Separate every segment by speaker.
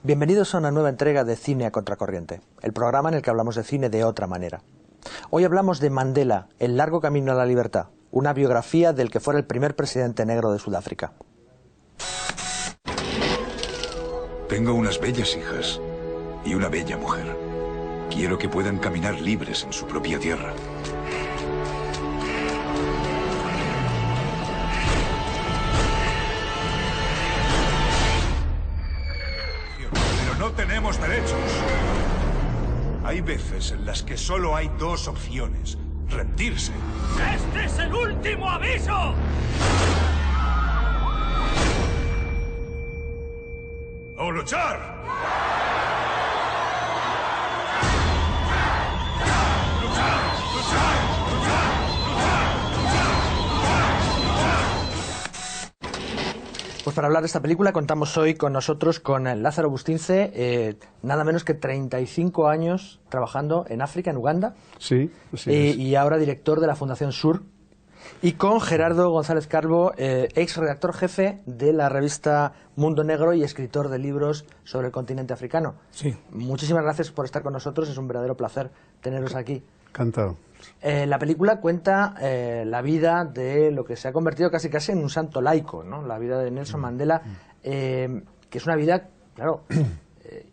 Speaker 1: Bienvenidos a una nueva entrega de Cine a Contracorriente, el programa en el que hablamos de cine de otra manera. Hoy hablamos de Mandela, el largo camino a la libertad, una biografía del que fuera el primer presidente negro de Sudáfrica.
Speaker 2: Tengo unas bellas hijas y una bella mujer. Quiero que puedan caminar libres en su propia tierra. Pero no tenemos derechos. Hay veces en las que solo hay dos opciones: rendirse.
Speaker 3: ¡Este es el último aviso!
Speaker 2: ¡O luchar!
Speaker 1: Pues para hablar de esta película contamos hoy con nosotros con Lázaro Bustince, nada menos que 35 años trabajando en África, en Uganda,
Speaker 4: sí,
Speaker 1: y ahora director de la Fundación Sur, y con Gerardo González Calvo, ex redactor jefe de la revista Mundo Negro y escritor de libros sobre el continente africano.
Speaker 4: Sí.
Speaker 1: Muchísimas gracias por estar con nosotros, es un verdadero placer teneros aquí.
Speaker 4: Encantado.
Speaker 1: La película cuenta la vida de lo que se ha convertido casi en un santo laico, ¿no? La vida de Nelson Mandela, que es una vida, claro,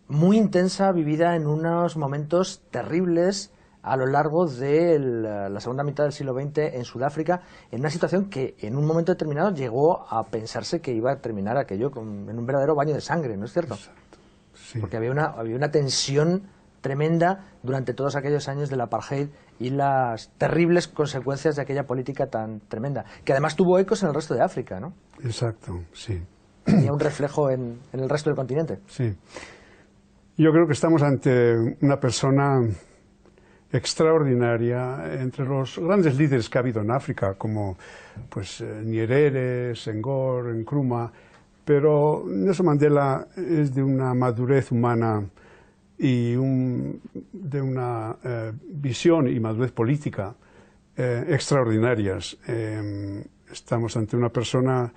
Speaker 1: muy intensa, vivida en unos momentos terribles a lo largo de la segunda mitad del siglo XX en Sudáfrica, en una situación que en un momento determinado llegó a pensarse que iba a terminar aquello en un verdadero baño de sangre, ¿no es cierto?
Speaker 4: Exacto. Sí.
Speaker 1: Porque había una tensión tremenda durante todos aquellos años del apartheid y las terribles consecuencias de aquella política tan tremenda, que además tuvo ecos en el resto de África, ¿no?
Speaker 4: Exacto, sí.
Speaker 1: Tenía un reflejo en el resto del continente.
Speaker 4: Sí. Yo creo que estamos ante una persona extraordinaria entre los grandes líderes que ha habido en África, como pues Nyerere, Senghor, Nkrumah, pero Nelson Mandela es de una madurez humana y de una visión y madurez política extraordinarias. Estamos ante una persona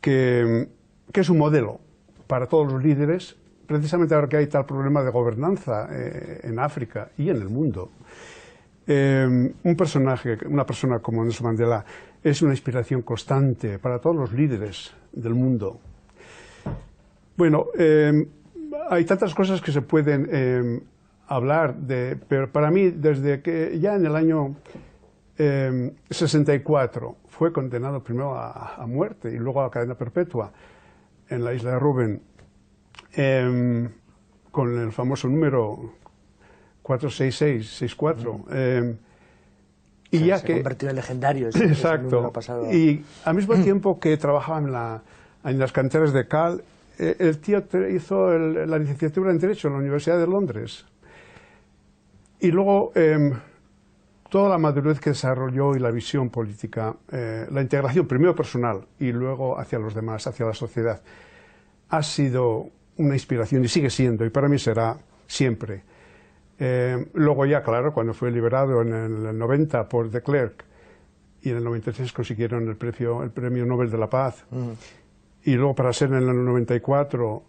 Speaker 4: que es un modelo para todos los líderes, precisamente ahora que hay tal problema de gobernanza en África y en el mundo. Una persona como Nelson Mandela es una inspiración constante para todos los líderes del mundo. Bueno, hay tantas cosas que se pueden hablar pero para mí, desde que ya en el año 64 fue condenado primero a muerte y luego a cadena perpetua en la isla de Rúben, con el famoso número 46664, y ya
Speaker 1: se
Speaker 4: que
Speaker 1: convirtió en legendario.
Speaker 4: Exacto. Y al mismo tiempo que trabajaba en las canteras de cal, el tío hizo la licenciatura en Derecho en la Universidad de Londres. Y luego toda la madurez que desarrolló y la visión política, la integración primero personal y luego hacia los demás, hacia la sociedad, ha sido una inspiración y sigue siendo, y para mí será siempre. Luego ya, claro, cuando fue liberado en el 90 por de Klerk, y en el 93 consiguieron el premio Nobel de la Paz, y luego para ser en el 1994,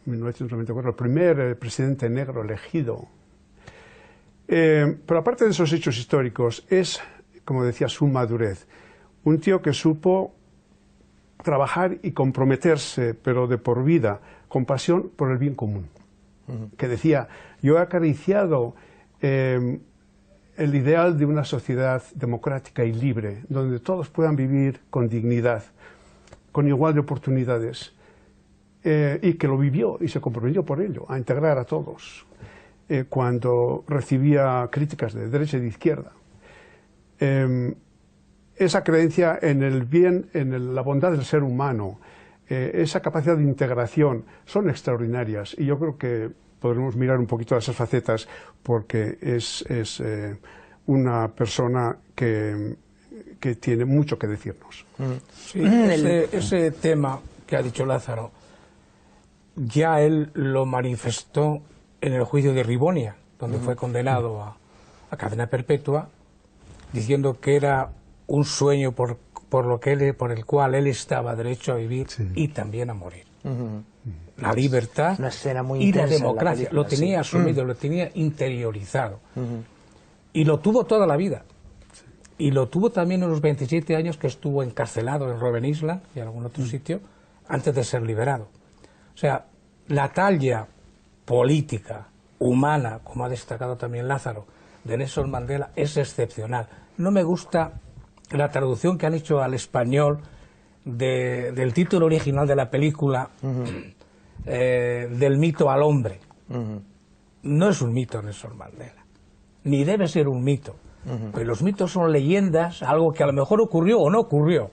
Speaker 4: el primer presidente negro elegido. Pero aparte de esos hechos históricos, es, como decía, su madurez. Un tío que supo trabajar y comprometerse, pero de por vida, con pasión por el bien común. Que decía, yo he acariciado el ideal de una sociedad democrática y libre, donde todos puedan vivir con dignidad, con igual de oportunidades, y que lo vivió y se comprometió por ello, a integrar a todos, cuando recibía críticas de derecha y de izquierda. Esa creencia en el bien, en la bondad del ser humano, esa capacidad de integración, son extraordinarias, y yo creo que podremos mirar un poquito a esas facetas, porque es una persona que tiene mucho que decirnos.
Speaker 5: Sí, ese tema que ha dicho Lázaro, ya él lo manifestó en el juicio de Rivonia, donde fue condenado a cadena perpetua, diciendo que era un sueño por el cual él estaba derecho a vivir y también a morir. la libertad
Speaker 1: una escena muy
Speaker 5: y la
Speaker 1: intensa en
Speaker 5: democracia.
Speaker 1: película,
Speaker 5: Lo tenía asumido, lo tenía interiorizado. Y lo tuvo toda la vida. Y lo tuvo también en los 27 años que estuvo encarcelado en Robben Island y en algún otro sitio, antes de ser liberado. O sea, la talla política, humana, como ha destacado también Lázaro, de Nelson Mandela es excepcional. No me gusta la traducción que han hecho al español del título original de la película, del mito al hombre. No es un mito Nelson Mandela, ni debe ser un mito. Pero los mitos son leyendas, algo que a lo mejor ocurrió o no ocurrió.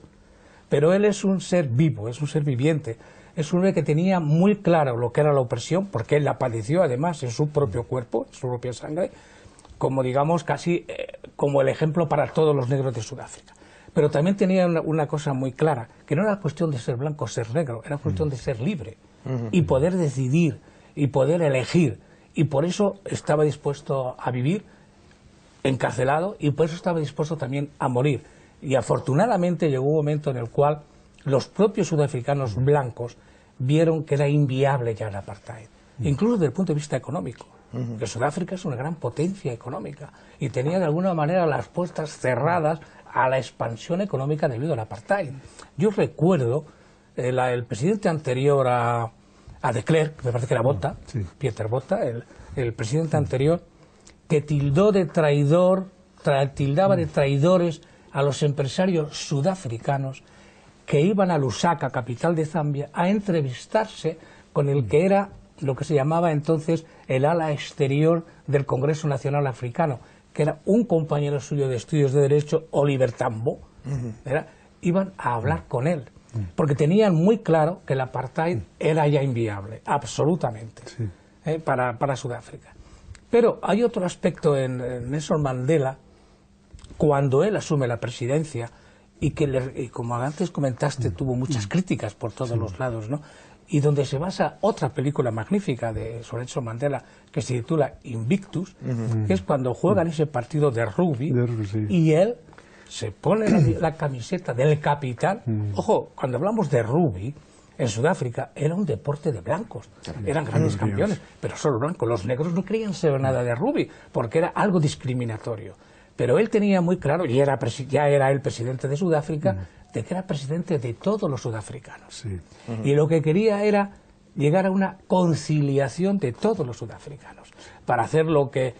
Speaker 5: Pero él es un ser vivo, es un ser viviente. Es un hombre que tenía muy claro lo que era la opresión, porque él la padeció además en su propio cuerpo, en su propia sangre, como digamos casi como el ejemplo para todos los negros de Sudáfrica. Pero también tenía una cosa muy clara, que no era cuestión de ser blanco o ser negro, era cuestión de ser libre y poder decidir y poder elegir. Y por eso estaba dispuesto a vivir encarcelado y por eso estaba dispuesto también a morir. Y afortunadamente llegó un momento en el cual los propios sudafricanos blancos vieron que era inviable ya el apartheid, incluso desde el punto de vista económico. Que Sudáfrica es una gran potencia económica y tenía de alguna manera las puertas cerradas a la expansión económica debido al apartheid. Yo recuerdo el presidente anterior a de Klerk, me parece que era Botha, Pieter Botha, el presidente anterior, que tildaba de traidores a los empresarios sudafricanos que iban a Lusaka, capital de Zambia, a entrevistarse con el que era lo que se llamaba entonces el ala exterior del Congreso Nacional Africano, que era un compañero suyo de estudios de Derecho, Oliver Tambo. Iban a hablar con él, porque tenían muy claro que el apartheid era ya inviable, absolutamente, para Sudáfrica. Pero hay otro aspecto en Nelson Mandela, cuando él asume la presidencia, y que, como antes comentaste, tuvo muchas críticas por todos los lados, ¿no? Y donde se basa otra película magnífica sobre Nelson Mandela, que se titula Invictus, que es cuando juegan ese partido de rugby, y él se pone la camiseta del capitán. Ojo, cuando hablamos de rugby, en Sudáfrica era un deporte de blancos, eran grandes campeones, pero solo blancos. Los negros no querían saber nada de rugby, porque era algo discriminatorio. Pero él tenía muy claro, y ya era el presidente de Sudáfrica, de que era presidente de todos los sudafricanos. Y lo que quería era llegar a una conciliación de todos los sudafricanos, para hacer lo que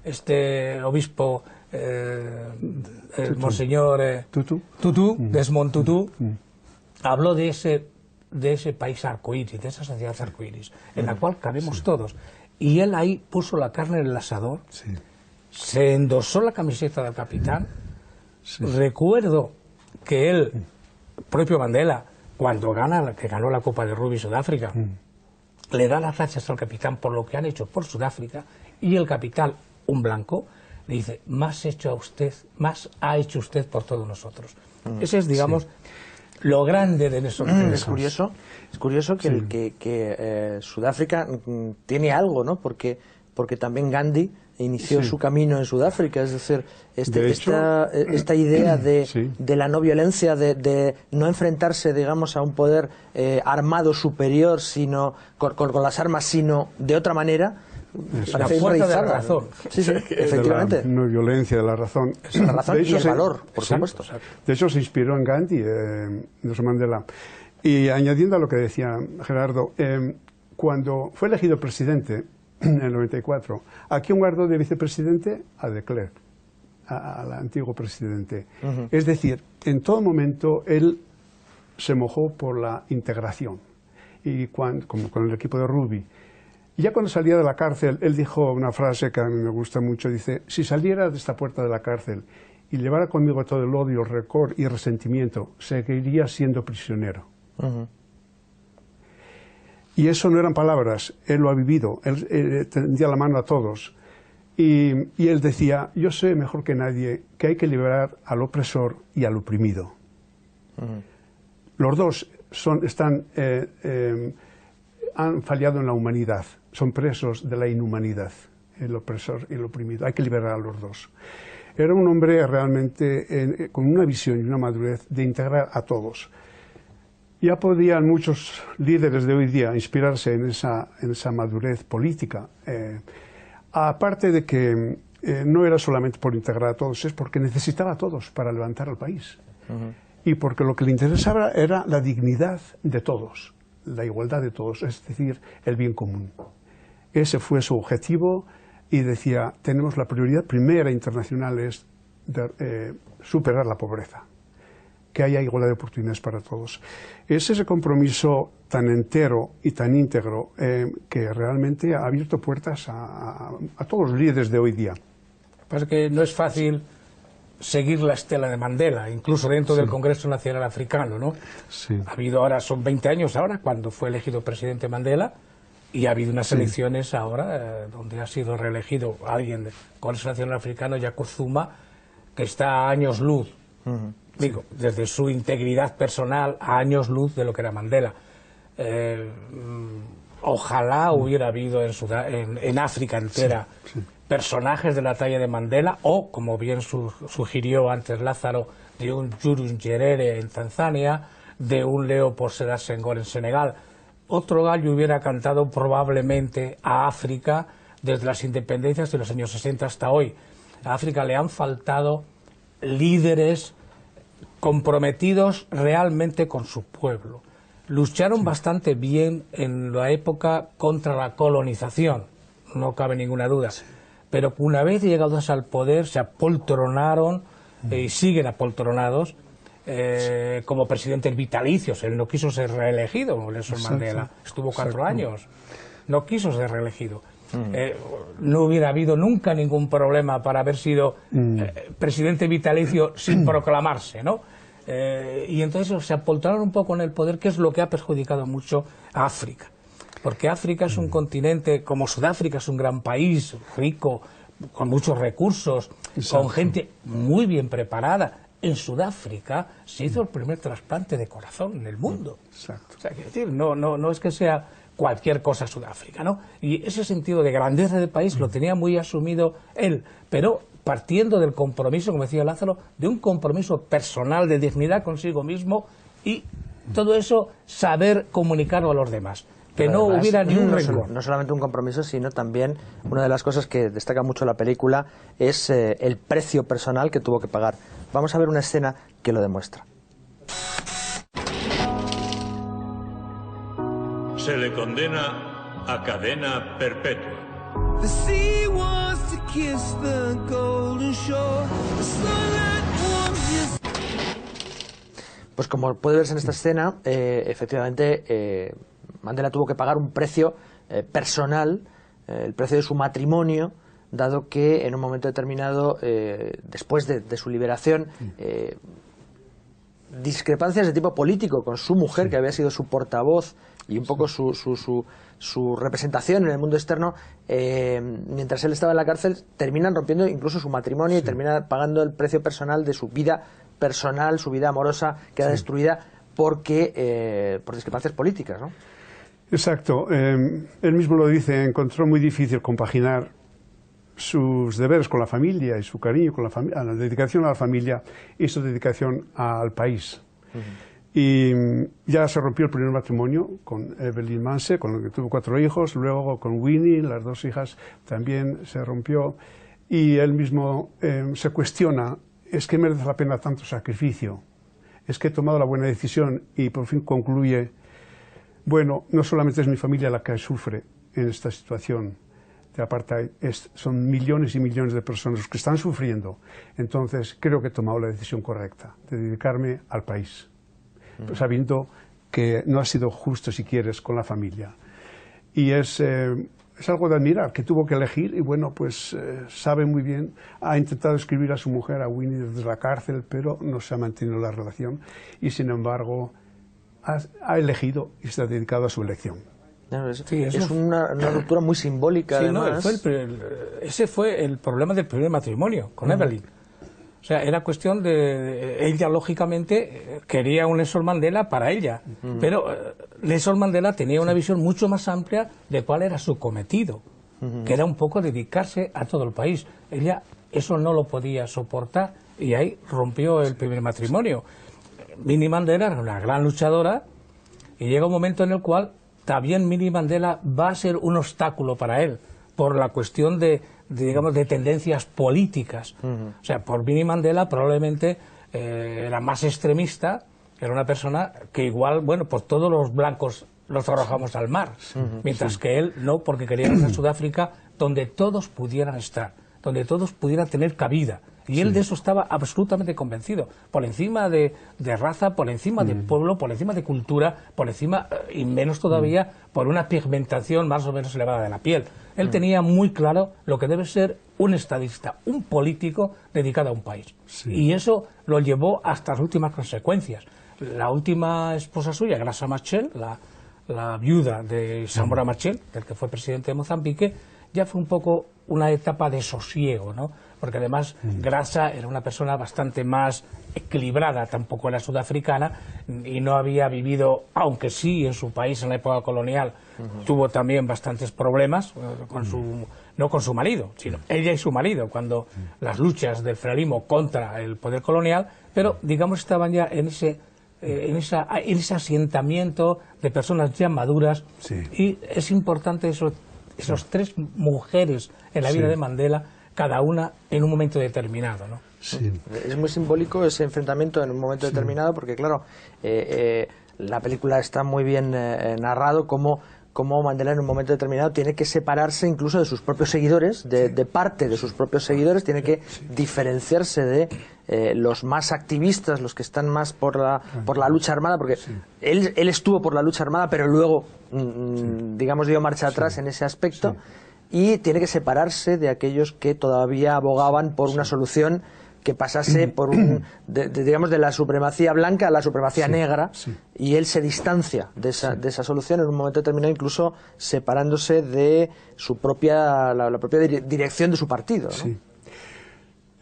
Speaker 5: este obispo, el monseñor Tutu, Desmond Tutu, habló de ese país arcoíris, de esa sociedad arcoíris, en la cual cabemos todos. Y él ahí puso la carne en el asador, se endosó la camiseta del capitán. Recuerdo que él, propio Mandela, cuando ganó la Copa de Rugby Sudáfrica, le da las gracias al capitán por lo que han hecho por Sudáfrica, y el capitán, un blanco, le dice: más ha hecho usted por todos nosotros. Ese es, digamos, lo grande de Nelson Mandela.
Speaker 1: Es curioso que Sudáfrica tiene algo, ¿no? Porque también Gandhi inició su camino en Sudáfrica, es decir, esta idea de la no violencia, de no enfrentarse, digamos, a un poder armado superior, sino con las armas, sino de otra manera.
Speaker 5: La fuerza de la razón.
Speaker 1: Efectivamente.
Speaker 4: De la no violencia, de la razón.
Speaker 1: La razón y el valor, por supuesto.
Speaker 4: De hecho, se inspiró en Gandhi, Nelson Mandela. Y añadiendo a lo que decía Gerardo, cuando fue elegido presidente en el 94, ¿a quién guardó de vicepresidente? A de Klerk, al antiguo presidente. Es decir, en todo momento él se mojó por la integración, y como con el equipo de rugby. Y ya cuando salía de la cárcel, él dijo una frase que a mí me gusta mucho, dice: si saliera de esta puerta de la cárcel y llevara conmigo todo el odio, rencor y resentimiento, seguiría siendo prisionero. Y eso no eran palabras, él lo ha vivido, él tendía la mano a todos. Y él decía: yo sé mejor que nadie que hay que liberar al opresor y al oprimido. Los dos han fallado en la humanidad, son presos de la inhumanidad, el opresor y el oprimido. Hay que liberar a los dos. Era un hombre realmente con una visión y una madurez de integrar a todos. Ya podían muchos líderes de hoy día inspirarse en esa madurez política. Aparte de que no era solamente por integrar a todos, es porque necesitaba a todos para levantar al país. Y porque lo que le interesaba era la dignidad de todos, la igualdad de todos, es decir, el bien común. Ese fue su objetivo y decía, tenemos la prioridad primera internacional es superar la pobreza, que haya igualdad de oportunidades para todos. Es ese compromiso tan entero y tan íntegro que realmente ha abierto puertas a todos los líderes de hoy día.
Speaker 5: Lo que pasa es que no es fácil seguir la estela de Mandela, incluso dentro del Congreso Nacional Africano, ¿no?
Speaker 4: Sí.
Speaker 5: Ha habido ahora, son 20 años ahora, cuando fue elegido presidente Mandela, y ha habido unas elecciones ahora donde ha sido reelegido alguien del Congreso Nacional Africano, Jacob Zuma, que está a años luz. Digo, desde su integridad personal a años luz de lo que era Mandela. Ojalá hubiera habido en África entera personajes de la talla de Mandela, o, como bien sugirió antes Lázaro, de un Julius Nyerere en Tanzania, de un Léopold Sédar Senghor en Senegal. Otro gallo hubiera cantado probablemente a África desde las independencias de los años 60 hasta hoy. A África le han faltado líderes comprometidos realmente con su pueblo. Lucharon bastante bien en la época contra la colonización, no cabe ninguna duda, pero una vez llegados al poder se apoltronaron y siguen apoltronados como presidentes vitalicios. Él no quiso ser reelegido, Nelson Mandela, estuvo 4 años, no quiso ser reelegido. No hubiera habido nunca ningún problema para haber sido presidente vitalicio sin proclamarse, ¿no? Y entonces se apoltraron un poco en el poder, que es lo que ha perjudicado mucho a África. Porque África es un continente, como Sudáfrica es un gran país, rico, con muchos recursos, con gente muy bien preparada. En Sudáfrica se hizo el primer trasplante de corazón en el mundo.
Speaker 4: Exacto.
Speaker 5: O sea, quiero decir, no es que sea cualquier cosa Sudáfrica, ¿no? Y ese sentido de grandeza del país lo tenía muy asumido él, pero partiendo del compromiso, como decía Lázaro, de un compromiso personal de dignidad consigo mismo, y todo eso saber comunicarlo a los demás, que no hubiera ni un rencor.
Speaker 1: No solamente un compromiso, sino también una de las cosas que destaca mucho la película es el precio personal que tuvo que pagar. Vamos a ver una escena que lo demuestra.
Speaker 3: Se le condena a cadena perpetua.
Speaker 6: The sea wants to kiss the golden shore. The sunlight warms your...
Speaker 1: Pues como puede verse en esta escena, efectivamente Mandela tuvo que pagar un precio personal, el precio de su matrimonio, dado que en un momento determinado, después de su liberación, discrepancias de tipo político con su mujer, que había sido su portavoz y un poco su representación en el mundo externo, mientras él estaba en la cárcel, terminan rompiendo incluso su matrimonio y termina pagando el precio personal de su vida personal, su vida amorosa, queda destruida por discrepancias políticas, ¿no?
Speaker 4: Exacto. Él mismo lo dice, encontró muy difícil compaginar sus deberes con la familia y su cariño con la dedicación a la familia y su dedicación al país. Y ya se rompió el primer matrimonio con Evelyn Manse, con el que tuvo 4 hijos, luego con Winnie, las 2 hijas, también se rompió, y él mismo se cuestiona, ¿es que merece la pena tanto sacrificio? ¿Es que he tomado la buena decisión? Y por fin concluye, bueno, no solamente es mi familia la que sufre en esta situación de apartheid, son millones y millones de personas los que están sufriendo, entonces creo que he tomado la decisión correcta, de dedicarme al país, sabiendo que no ha sido justo, si quieres, con la familia. Y es algo de admirar, que tuvo que elegir, y bueno, pues sabe muy bien, ha intentado escribir a su mujer, a Winnie, desde la cárcel, pero no se ha mantenido la relación, y sin embargo ha elegido y se ha dedicado a su elección.
Speaker 1: Es una ruptura muy simbólica,
Speaker 5: sí,
Speaker 1: además.
Speaker 5: Ese fue el problema del primer matrimonio, con Evelyn. O sea, era cuestión de... Ella, lógicamente, quería un Nelson Mandela para ella, pero Nelson Mandela tenía una visión mucho más amplia de cuál era su cometido, que era un poco dedicarse a todo el país. Ella eso no lo podía soportar y ahí rompió el primer matrimonio. Winnie Mandela era una gran luchadora, Y llega un momento en el cual también Winnie Mandela va a ser un obstáculo para él, por la cuestión digamos, de tendencias políticas. O sea, por Winnie Mandela probablemente era más extremista, era una persona que igual, bueno, pues todos los blancos los arrojamos al mar, mientras que él no, porque quería ir a Sudáfrica donde todos pudieran estar, donde todos pudieran tener cabida. Y él de eso estaba absolutamente convencido, por encima de raza, por encima de pueblo, por encima de cultura, por encima, y menos todavía, por una pigmentación más o menos elevada de la piel. Él tenía muy claro lo que debe ser un estadista, un político dedicado a un país. Y eso lo llevó hasta las últimas consecuencias. La última esposa suya, Graça Machel, la viuda de Samora Machel, del que fue presidente de Mozambique, ya fue un poco una etapa de sosiego, ¿no? Porque además Graça era una persona bastante más equilibrada, tampoco era sudafricana, y no había vivido, aunque sí en su país en la época colonial, tuvo también bastantes problemas, no con su marido, sino ella y su marido, cuando las luchas del frelimo contra el poder colonial, pero digamos estaban ya en ese asentamiento de personas ya maduras, y es importante esos tres mujeres en la vida de Mandela, cada una en un momento determinado, ¿no?
Speaker 1: Es muy simbólico ese enfrentamiento en un momento determinado, porque claro, la película está muy bien narrado cómo Mandela en un momento determinado tiene que separarse incluso de sus propios seguidores, de parte de sus propios seguidores, tiene que diferenciarse de los más activistas, los que están más por la lucha armada, porque él estuvo por la lucha armada, pero luego, digamos, dio marcha atrás en ese aspecto, y tiene que separarse de aquellos que todavía abogaban por una solución que pasase por digamos, de la supremacía blanca a la supremacía negra, y él se distancia de esa solución en un momento determinado, incluso separándose de su la propia dirección de su partido, ¿no?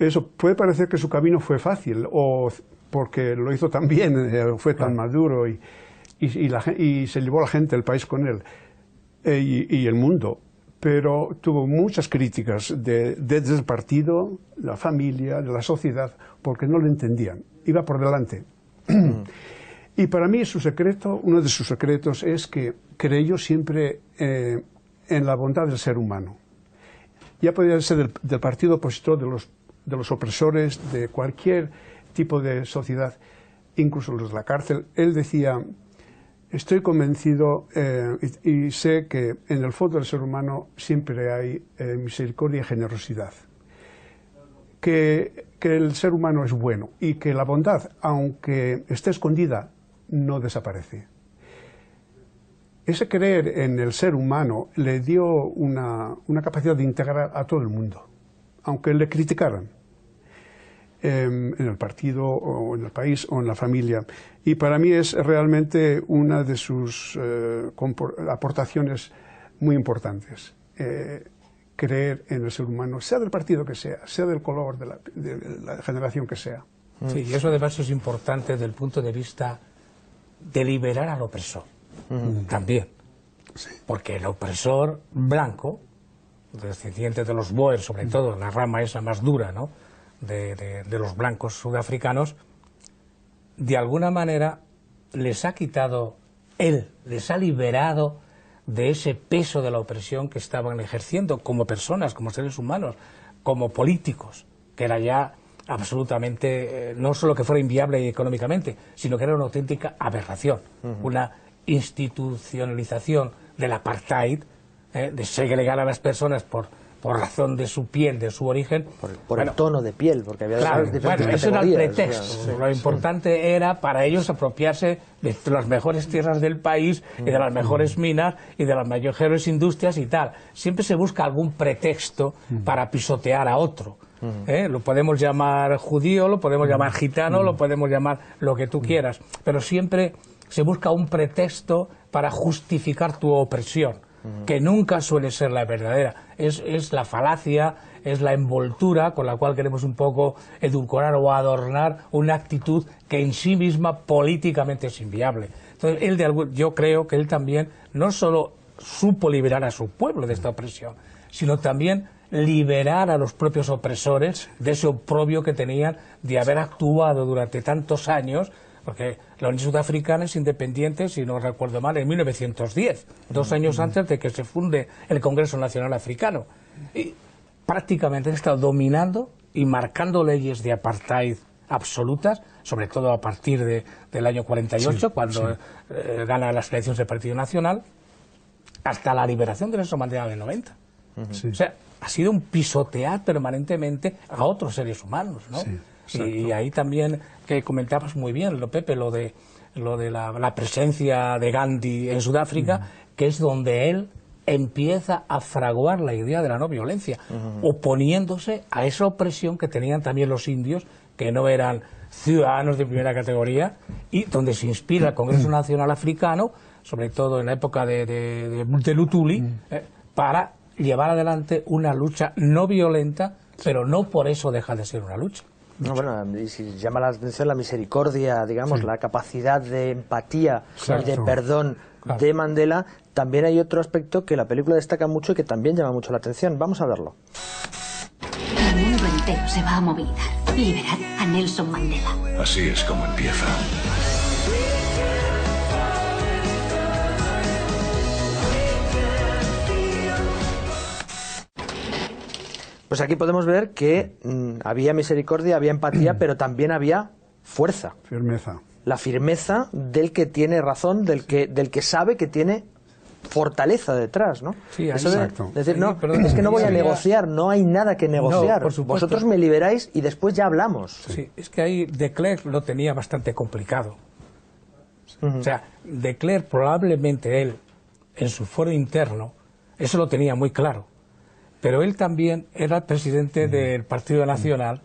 Speaker 4: Eso puede parecer que su camino fue fácil, o porque lo hizo tan bien, fue tan maduro, y se llevó a la gente, el país con él, y el mundo. Pero tuvo muchas críticas desde el partido, la familia, de la sociedad, porque no lo entendían. Iba por delante. Y para mí uno de sus secretos es que creyó siempre en la bondad del ser humano. Ya podía ser del partido opositor, de los opresores, de cualquier tipo de sociedad, incluso los de la cárcel. Él decía: estoy convencido y sé que en el fondo del ser humano siempre hay misericordia y generosidad. Que el ser humano es bueno y que la bondad, aunque esté escondida, no desaparece. Ese creer en el ser humano le dio una capacidad de integrar a todo el mundo, aunque le criticaran. En el partido, o en el país, o en la familia. Y para mí es realmente una de sus aportaciones muy importantes. Creer en el ser humano, sea del partido que sea del color, de la generación que sea.
Speaker 5: Sí, y eso además es importante desde el punto de vista de liberar al opresor. También. Porque el opresor blanco, descendiente de los Boer, sobre todo, la rama esa más dura, ¿no?, de los blancos sudafricanos, de alguna manera les ha quitado, les ha liberado de ese peso de la opresión que estaban ejerciendo como personas, como seres humanos, como políticos, que era ya absolutamente, no solo que fuera inviable económicamente, sino que era una auténtica aberración, una institucionalización del apartheid, de segregar a las personas por razón de su piel, de su origen.
Speaker 1: Por el tono de piel, porque había diferentes categorías.
Speaker 5: Eso era el pretexto. Lo importante era para ellos apropiarse de las mejores tierras del país y de las mejores minas y de las mejores industrias y tal. Siempre se busca algún pretexto para pisotear a otro. Lo podemos llamar judío, lo podemos llamar gitano, lo podemos llamar lo que tú quieras, pero siempre se busca un pretexto para justificar tu opresión, que nunca suele ser la verdadera. Es la falacia, es la envoltura con la cual queremos un poco edulcorar o adornar una actitud que en sí misma políticamente es inviable. Entonces, yo creo que él también no solo supo liberar a su pueblo de esta opresión, sino también liberar a los propios opresores de ese oprobio que tenían de haber actuado durante tantos años porque la Unión Sudafricana es independiente, si no recuerdo mal, en 1910, 2 años antes de que se funde el Congreso Nacional Africano. Y prácticamente han estado dominando y marcando leyes de apartheid absolutas, sobre todo a partir del año 48, cuando gana las elecciones del Partido Nacional, hasta la liberación de Nelson Mandela en el 90. O sea, ha sido un pisotear permanentemente a otros seres humanos, ¿no? Y ahí también, que comentabas muy bien, Pepe, lo de la presencia de Gandhi en Sudáfrica, que es donde él empieza a fraguar la idea de la no violencia, oponiéndose a esa opresión que tenían también los indios, que no eran ciudadanos de primera categoría, y donde se inspira el Congreso Nacional Africano, sobre todo en la época de Lutuli, para llevar adelante una lucha no violenta, pero no por eso deja de ser una lucha.
Speaker 1: No, bueno, y si llama la atención la misericordia, digamos, la capacidad de empatía y de perdón de Mandela, también hay otro aspecto que la película destaca mucho y que también llama mucho la atención. Vamos a verlo.
Speaker 7: El mundo entero se va a movilizar. Liberar a Nelson Mandela.
Speaker 2: Así es como empieza.
Speaker 1: Pues aquí podemos ver que había misericordia, había empatía, pero también había fuerza.
Speaker 4: Firmeza.
Speaker 1: La firmeza del que tiene razón, del que sabe que tiene fortaleza detrás, ¿no?
Speaker 5: Sí,
Speaker 1: eso de
Speaker 4: exacto.
Speaker 1: decir, no, es que no voy a negociar, no hay nada que negociar.
Speaker 5: No, por supuesto.
Speaker 1: Vosotros me liberáis y después ya hablamos.
Speaker 5: Sí, es que ahí de Klerk lo tenía bastante complicado. O sea, de Klerk probablemente él, en su foro interno, eso lo tenía muy claro. Pero él también era el presidente del Partido Nacional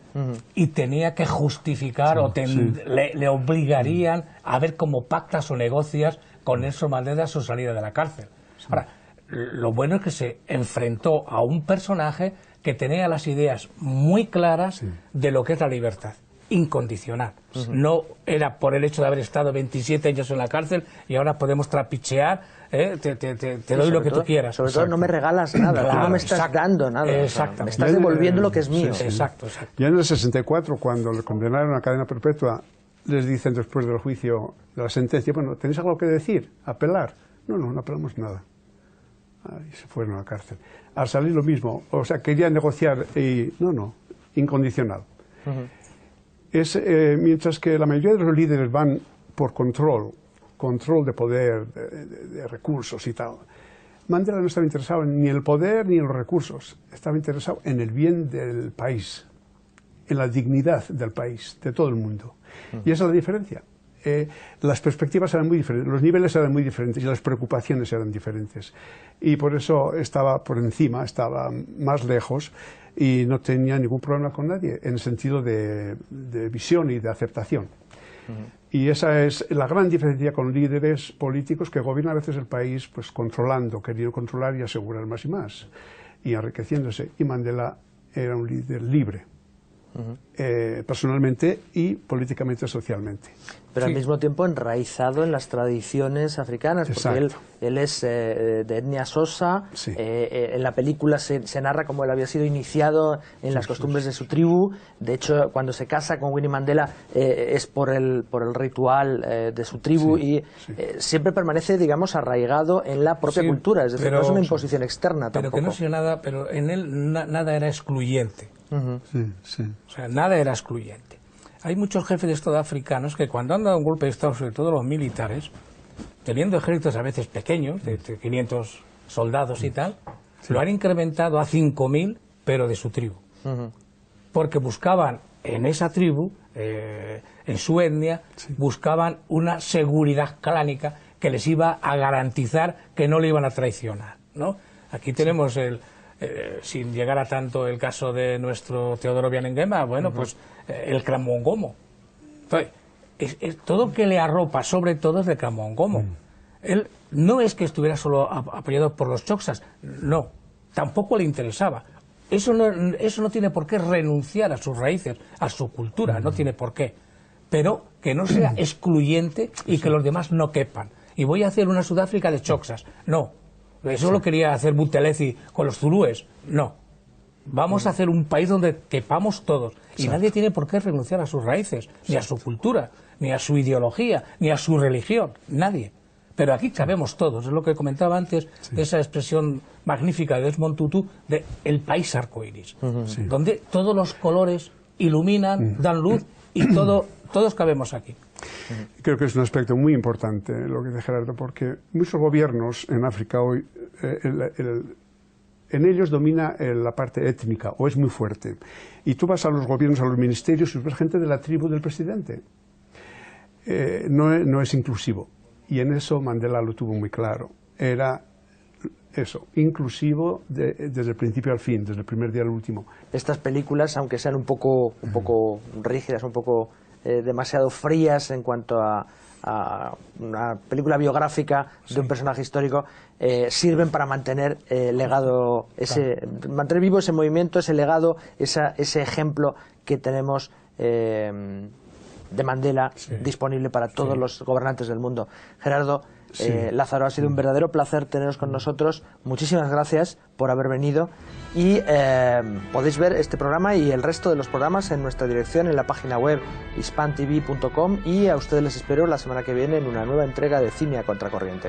Speaker 5: y tenía que justificar le obligarían a ver cómo pactas o negocias con Nelson Mandela su salida de la cárcel. Ahora, lo bueno es que se enfrentó a un personaje que tenía las ideas muy claras de lo que es la libertad incondicional. No era por el hecho de haber estado 27 años en la cárcel y ahora podemos trapichear, te doy lo que tú quieras.
Speaker 1: Sobre todo no me regalas nada, tú no me estás dando nada.
Speaker 5: Exactamente.
Speaker 1: Me estás devolviendo lo que es mío.
Speaker 5: Exacto.
Speaker 4: Ya en el 64, cuando le condenaron a cadena perpetua, les dicen después del juicio, de la sentencia, bueno, ¿tenéis algo que decir? ¿Apelar? No apelamos nada. Y se fueron a la cárcel. Al salir lo mismo, o sea, querían negociar y incondicional. Mientras que la mayoría de los líderes van por control de poder, de recursos y tal, Mandela no estaba interesado ni en el poder ni en los recursos, estaba interesado en el bien del país, en la dignidad del país, de todo el mundo. Y esa es la diferencia. Las perspectivas eran muy diferentes, los niveles eran muy diferentes y las preocupaciones eran diferentes. Y por eso estaba por encima, estaba más lejos y no tenía ningún problema con nadie, en el sentido de visión y de aceptación. Y esa es la gran diferencia con líderes políticos que gobiernan a veces el país pues controlando, queriendo controlar y asegurar más y más, y enriqueciéndose. Y Mandela era un líder libre, personalmente y políticamente, socialmente.
Speaker 1: Pero al mismo tiempo enraizado en las tradiciones africanas, porque él es de etnia Xhosa. En la película se narra cómo él había sido iniciado en las costumbres de su tribu. De hecho, cuando se casa con Winnie Mandela es por el ritual de su tribu y siempre permanece, digamos, arraigado en la propia cultura. Es decir, no es una imposición externa tampoco.
Speaker 5: Pero que no sea nada, pero en él nada era excluyente. O sea, nada era excluyente. Hay muchos jefes de Estado africanos que cuando han dado un golpe de Estado, sobre todo los militares, teniendo ejércitos a veces pequeños, de 500 soldados y tal, lo han incrementado a 5.000, pero de su tribu. Porque buscaban en esa tribu, en su etnia, buscaban una seguridad clánica que les iba a garantizar que no le iban a traicionar, ¿no? Aquí tenemos sin llegar a tanto el caso de nuestro Teodoro Obiang-Nguema, bueno, pues el clan Mongomo. Entonces, todo que le arropa, sobre todo, es el clan Mongomo. Él no es que estuviera solo apoyado por los Xhosas, no, tampoco le interesaba. Eso no tiene por qué renunciar a sus raíces, a su cultura, no tiene por qué. Pero que no sea excluyente y que los demás no quepan. Y voy a hacer una Sudáfrica de Xhosas, no. Eso lo quería hacer Buthelezi con los zulúes, no. Vamos a hacer un país donde quepamos todos. Y nadie tiene por qué renunciar a sus raíces, ni a su cultura, ni a su ideología, ni a su religión. Nadie. Pero aquí cabemos todos. Es lo que comentaba antes, esa expresión magnífica de Desmond Tutu de el país arcoíris, donde todos los colores iluminan, dan luz y todos cabemos aquí.
Speaker 4: Creo que es un aspecto muy importante lo que dice Gerardo, porque muchos gobiernos en África hoy, en ellos domina la parte étnica, o es muy fuerte. Y tú vas a los gobiernos, a los ministerios, y ves gente de la tribu del presidente. No es inclusivo. Y en eso Mandela lo tuvo muy claro. Era eso, inclusivo desde el principio al fin, desde el primer día al último.
Speaker 1: Estas películas, aunque sean un poco rígidas, un poco demasiado frías en cuanto a una película biográfica de un personaje histórico, sirven para mantener legado, mantener vivo ese movimiento, ese legado, ese ejemplo que tenemos de Mandela disponible para todos los gobernantes del mundo. Gerardo, Lázaro, ha sido un verdadero placer teneros con nosotros. Muchísimas gracias por haber venido y podéis ver este programa y el resto de los programas en nuestra dirección en la página web hispantv.com, y a ustedes les espero la semana que viene en una nueva entrega de Cine a Contracorriente.